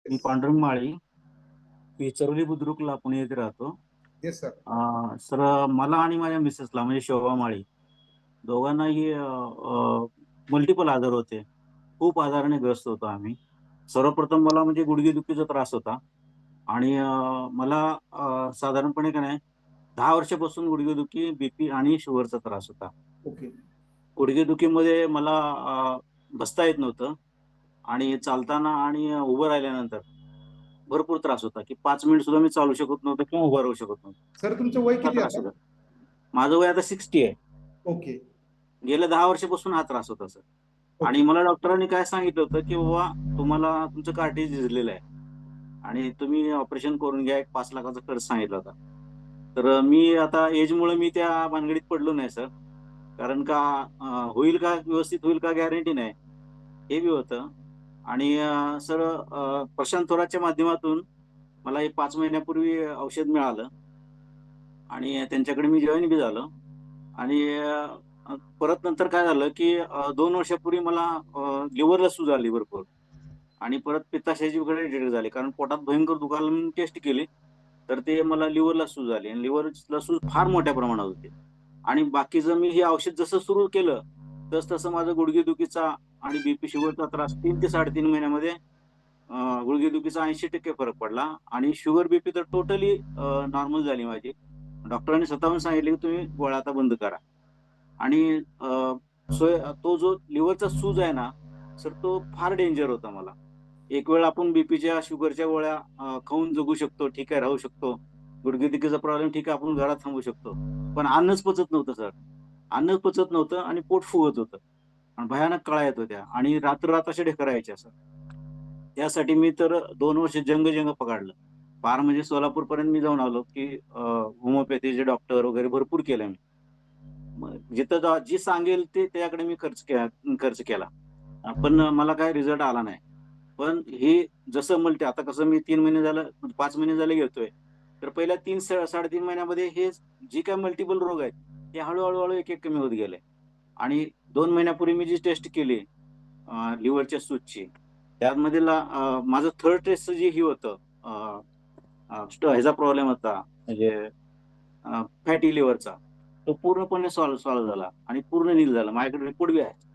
मी yes. Pandurang माळी, विचरवली बुद्रुकला पुणे येथे राहतो. Yes sir. Sir, मला आणि माझ्या मिसेसला म्हणजे शोभा माळी दोघांनाही मल्टिपल आजार होते. खूप आजाराने ग्रस्त होतो आम्ही. सर्वप्रथम मला म्हणजे गुडघेदुखीचा त्रास होता आणि मला साधारणपणे का नाही 10 वर्षापासून गुडघेदुखी, बीपी आणि शुगरचा त्रास होता. ओके. गुडघेदुखीमध्ये मला बसता येत नव्हतं आणि चालताना आणि उभं राहिल्यानंतर भरपूर त्रास होता, की 5 मिनिट सुद्धा मी चालू शकत नव्हतो किंवा उभा राहू शकत नव्हतो. सर तुमचं वय हा किती त्रास आता? होता. माझं वय आता 60 आहे. ओके. गेल्या 10 वर्षापासून हा त्रास होता सर. आणि ओके. मला डॉक्टरांनी काय सांगितलं होतं, की "बाबा तुम्हाला तुमचं कार्टिलेज झिजलेलं आहे आणि तुम्ही ऑपरेशन करून घ्या." एक 5 लाखाचा खर्च सांगितला होता. तर मी आता एजमुळे मी त्या भानगडीत पडलो नाही सर. कारण का अ, होईल का व्यवस्थित होईल का गॅरंटी नाही. हे बी होतं. आणि सर, प्रशांत थोरातच्या माध्यमातून मला एक 5 महिन्यापूर्वी औषध मिळालं आणि त्यांच्याकडे मी जॉइन बी झालो. आणि परत नंतर काय झालं, की 2 वर्षापूर्वी मला लिव्हरला सूज आली भरपूर आणि परत पित्ताशयाची वगैरे डिलीव्हरी झाली. कारण पोटात भयंकर दुखायला म्हणून टेस्ट केली, तर ते मला लिव्हरला सूज आली आणि लिव्हरला सूज फार मोठ्या प्रमाणात होती. आणि बाकीचं मी हे औषध जसं सुरू केलं, तसं माझं गुडघेदुखीचा आणि बीपी शुगरचा त्रास 3 ते 3.5 महिन्यामध्ये गुडघेदुखीचा 80% फरक पडला आणि शुगर, बीपी तर टोटली नॉर्मल झाली माझी. डॉक्टरांनी स्वतःहून सांगितले, की तुम्ही गोळ्या आता बंद करा. आणि तो जो लिव्हरचा सूज आहे ना, सर तो फार डेंजर होता मला. एक वेळ आपण बीपीच्या, शुगरच्या गोळ्या खाऊन जगू शकतो, ठीक आहे, राहू शकतो. गुडघेदुखीचा प्रॉब्लेम ठीक आहे, आपण घरात थांबू शकतो. पण अन्नच पचत नव्हतं सर. अन्नच पचत नव्हतं आणि पोट फुगत होतं. आणि भयानक कळा येत होत्या आणि रात्र-रात्र अशा ढेकर यायच्या सर. त्यासाठी मी तर 2 वर्ष जंग-जंग पगाडलं. फार म्हणजे सोलापूरपर्यंत मी जाऊन आलो, की होमिओपॅथीचे डॉक्टर वगैरे भरपूर केले मी. मग जिथं जी सांगेल ते त्याकडे मी खर्च केला. पण मला काही रिझल्ट आला नाही. पण हे जसं आता कसं मी 3 महिने झालं, 5 महिने झाले घेतोय. तर पहिल्या 3 3.5 महिन्यामध्ये हे जे काही मल्टिपल रोग आहेत, ते हळू-हळू, एक-एक कमी होत गेले. आणि 2 महिन्यापूर्वी मी जी टेस्ट केली लिव्हरच्या सूजची, त्यामध्ये माझं थर्ड टेस्टचं जे हे होतं, अ, अ, ह्याचा प्रॉब्लेम होता म्हणजे फॅटी लिव्हरचा. तो पूर्णपणे सॉल्व्ह झाला आणि पूर्ण नील झाला. माझ्याकडे रिपोर्ट बी आहे.